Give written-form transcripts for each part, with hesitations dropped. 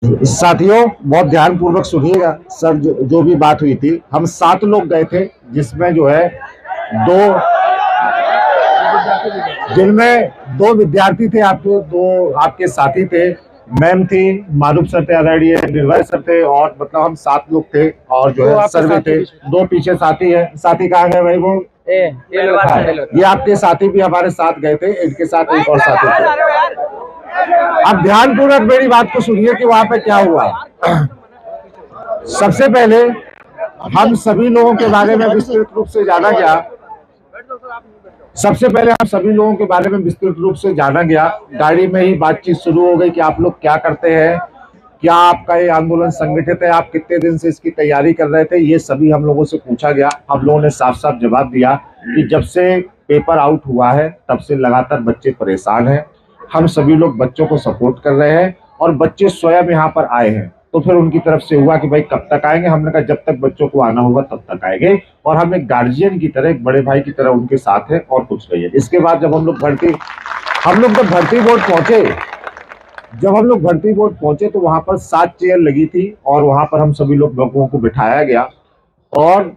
साथियों, बहुत ध्यान पूर्वक सुनिएगा। सर, जो भी बात हुई थी, हम 7 लोग गए थे, जिसमें जो है दो जिनमें 2 विद्यार्थी थे, आपके 2 आपके साथी थे। मैम थी, मारूफ सर थे, आदरणीय निर्भय सर थे, और मतलब हम 7 लोग थे। और जो है सर भी थे। 2 पीछे साथी है। साथी कहाँ गए भाई? वो ये आपके साथी भी हमारे साथ गए थे। इनके साथ एक और साथी थे। अब ध्यान पूर्वक मेरी बात को सुनिए कि वहां पे क्या हुआ। सबसे पहले हम सभी लोगों के बारे में विस्तृत रूप से जाना गया। गाड़ी में ही बातचीत शुरू हो गई कि आप लोग क्या करते हैं, क्या आपका ये आंदोलन संगठित है, आप कितने दिन से इसकी तैयारी कर रहे थे, ये सभी हम लोगों से पूछा गया। हम लोगों ने साफ साफ जवाब दिया कि जब से पेपर आउट हुआ है तब से लगातार बच्चे परेशान हैं। हम सभी लोग बच्चों को सपोर्ट कर रहे हैं और बच्चे स्वयं यहाँ पर आए हैं। तो फिर उनकी तरफ से हुआ कि भाई कब तक आएंगे। हमने कहा जब तक बच्चों को आना होगा तब तक आएंगे, और हम एक गार्जियन की तरह, एक बड़े भाई की तरह उनके साथ है, और कुछ नहीं है। इसके बाद जब हम लोग जब भर्ती बोर्ड पहुंचे तो वहां पर 7 चेयर लगी थी, और वहां पर हम सभी लोगों को बिठाया गया। और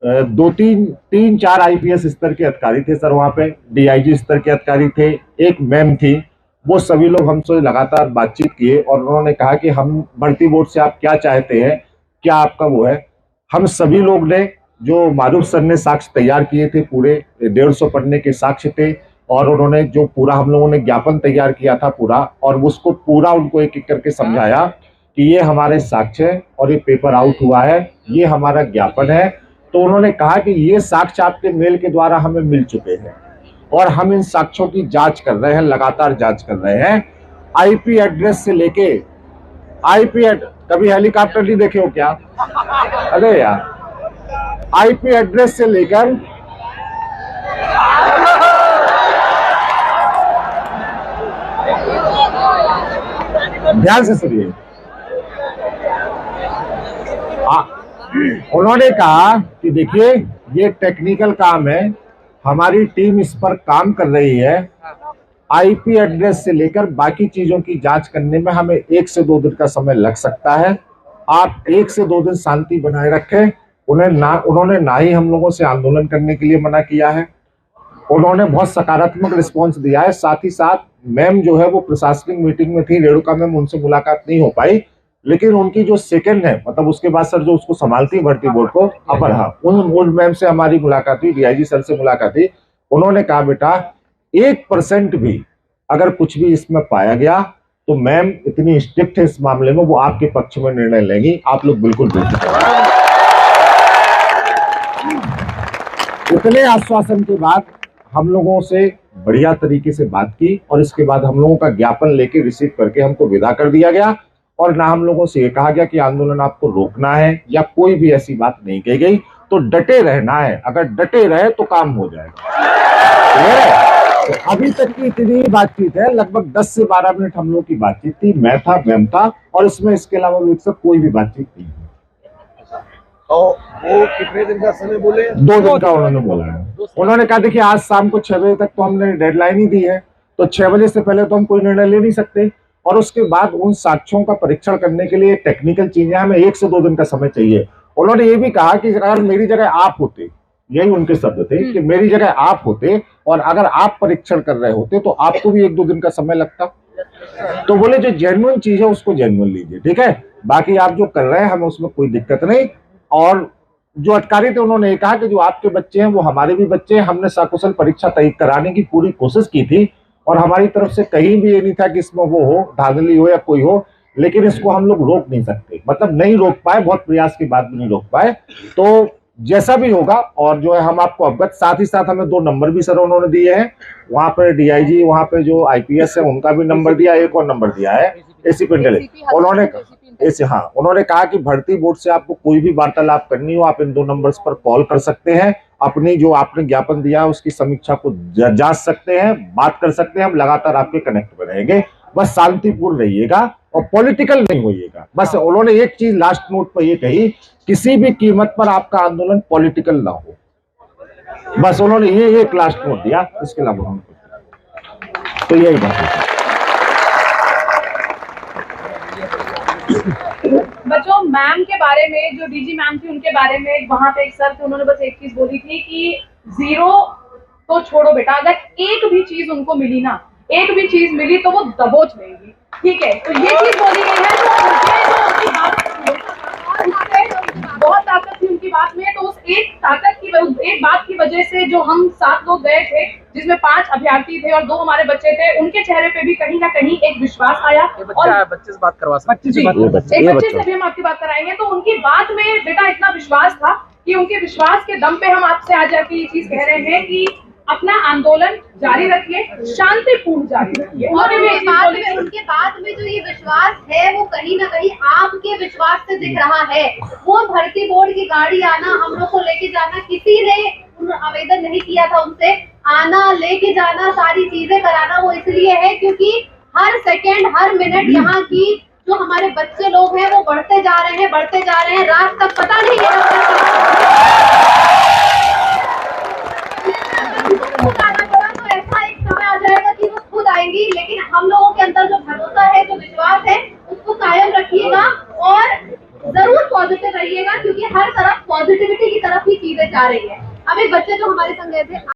3-4 आईपीएस स्तर के अधिकारी थे सर वहां पे, डीआईजी स्तर के अधिकारी थे, एक मैम थी। वो सभी लोग हमसे लगातार बातचीत किए और उन्होंने कहा कि हम भर्ती बोर्ड से आप क्या चाहते हैं, क्या आपका वो है। हम सभी लोग ने, जो मारूफ सर ने साक्ष्य तैयार किए थे, पूरे 150 पन्ने के साक्ष्य थे, और उन्होंने जो पूरा हम लोगों ने ज्ञापन तैयार किया था पूरा, और उसको पूरा उनको एक एक करके समझाया कि ये हमारे साक्ष्य है और ये पेपर आउट हुआ है, ये हमारा ज्ञापन है। तो उन्होंने कहा कि ये साक्ष्य आपके मेल के द्वारा हमें मिल चुके हैं और हम इन साक्ष्यों की जांच कर रहे हैं, लगातार जांच कर रहे हैं। आईपी एड्रेस से लेके कभी हेलीकॉप्टर नहीं देखे हो क्या? अरे यार, आईपी एड्रेस से लेकर ध्यान से सुनिए। उन्होंने कहा कि देखिए, ये टेक्निकल काम है, हमारी टीम इस पर काम कर रही है। आईपी एड्रेस से लेकर बाकी चीजों की जांच करने में हमें 1 से 2 दिन का समय लग सकता है। आप 1 से 2 दिन शांति बनाए रखें। उन्होंने ना ही हम लोगों से आंदोलन करने के लिए मना किया है, उन्होंने बहुत सकारात्मक रिस्पांस दिया है। साथ ही साथ मैम जो है वो प्रशासनिक मीटिंग में थी, रेणुका मैम, उनसे मुलाकात नहीं हो पाई, लेकिन उनकी जो सेकंड है, मतलब उसके बाद सर जो उसको संभालती है भर्ती बोर्ड को, अपर, उन मैम से हमारी मुलाकात हुई, डीआईजी सर से मुलाकात हुई। उन्होंने कहा बेटा 1% भी अगर कुछ भी इसमें पाया गया तो मैम इतनी स्ट्रिक्ट है इस मामले में, वो आपके पक्ष में निर्णय लेंगी, आप लोग बिल्कुल बेफिक्र। इतने आश्वासन के बाद हम लोगों से बढ़िया तरीके से बात की, और इसके बाद हम लोगों का ज्ञापन लेके रिसीव करके हमको विदा कर दिया गया। और ना हम लोगों से ये कहा गया कि आंदोलन आपको रोकना है, या कोई भी ऐसी बात नहीं कही गई। तो डटे रहना है, अगर डटे रहे तो काम हो जाएगा। तो अभी तक की इतनी बातचीत है, लगभग 10 से 12 मिनट हम लोग की बातचीत थी। मैं था, मैम था, और इसमें इसके अलावा कोई भी बातचीत नहीं। तो वो कितने दिन का समय बोले? 2 दिन का उन्होंने बोला है। उन्होंने कहा देखिए, आज शाम को 6 बजे तक तो हमने डेडलाइन ही दी है, तो 6 बजे से पहले तो हम कोई निर्णय ले नहीं सकते। और उसके बाद उन साक्ष्यों का परीक्षण करने के लिए टेक्निकल चीजें, हमें 1 से 2 दिन का समय चाहिए। उन्होंने ये भी कहा कि अगर मेरी जगह आप होते, यही उनके शब्द थे कि मेरी जगह आप होते और अगर आप परीक्षण कर रहे होते तो आपको भी 1-2 दिन का समय लगता। तो बोले जो जेन्युइन चीज है उसको जेन्युइन लीजिए, ठीक है, बाकी आप जो कर रहे हैं हमें उसमें कोई दिक्कत नहीं। और जो अधिकारी थे उन्होंने ये कहा कि जो आपके बच्चे हैं वो हमारे भी बच्चे हैं, हमने सकुशल परीक्षा तय कराने की पूरी कोशिश की थी, और हमारी तरफ से कहीं भी ये नहीं था कि इसमें वो हो, धांधली हो या कोई हो, लेकिन इसको हम लोग रोक नहीं सकते, मतलब नहीं रोक पाए, बहुत प्रयास के बाद भी नहीं रोक पाए। तो जैसा भी होगा, और जो है हम आपको अवगत, साथ ही साथ हमें 2 नंबर भी सर उन्होंने दिए हैं, वहां पर डीआईजी, वहां पे जो आईपीएस है उनका भी नंबर दिया, एक और नंबर दिया है एसीपी इंटेली। उन्होंने कहा कि भर्ती बोर्ड से आपको कोई भी वार्तालाप करनी हो, आप इन 2 नंबर्स पर कॉल कर सकते हैं, अपनी जो आपने ज्ञापन दिया है उसकी समीक्षा को जांच सकते हैं, बात कर सकते हैं, हम लगातार आपके कनेक्ट में रहेंगे। बस शांतिपूर्ण रहिएगा और पॉलिटिकल नहीं होइएगा। बस उन्होंने एक चीज लास्ट नोट पर ये कही, किसी भी कीमत पर आपका आंदोलन पॉलिटिकल ना हो, बस उन्होंने ये एक लास्ट नोट दिया, इसके अलावा तो यही बात है। बच्चों, मैम के बारे में, जो डीजी मैम थी उनके बारे में, वहां पे एक सर थे, उन्होंने बस एक चीज बोली थी कि 0 तो छोड़ो बेटा, अगर एक भी चीज उनको मिली ना, एक भी चीज मिली तो वो दबोच लेंगी, ठीक है। तो ये चीज बोली गई है, जो उनकी बात बहुत ताकत थी उनकी बात में। तो उस एक ताकत की, एक बात की वजह से जो हम 7 लोग गए थे, जिसमें 5 अभ्यर्थी थे और 2 हमारे बच्चे थे, उनके चेहरे पे भी कहीं ना कहीं एक विश्वास आया। और बच्चे से बात करवा सकते जी, एक बच्चे से भी हम आपकी बात कराएंगे। तो उनकी बात में बेटा इतना विश्वास था कि उनके विश्वास के दम पे हम आपसे आज आके ये चीज कह रहे हैं कि अपना आंदोलन जारी रखिए, शांतिपूर्ण जारी रखिए। और उनके बाद में जो ये विश्वास है वो कहीं ना कहीं आपके विश्वास से दिख रहा है। वो भर्ती बोर्ड की गाड़ी आना, हम लोग को लेके जाना, किसी ने आवेदन नहीं किया था उनसे, आना, लेके जाना, सारी चीजें कराना, वो इसलिए है क्योंकि हर सेकेंड, हर मिनट यहाँ की जो हमारे बच्चे लोग हैं वो बढ़ते जा रहे हैं, रात तक पता नहीं तो ऐसा एक समय आ जाएगा कि वो खुद आएंगी। लेकिन हम लोगों के अंदर जो भरोसा है, जो विश्वास है, उसको कायम रखिएगा और जरूर पॉजिटिव रहिएगा, क्योंकि हर तरफ पॉजिटिविटी की तरफ ही चीजें जा रही है। अब एक बच्चे जो हमारे संग गए थे,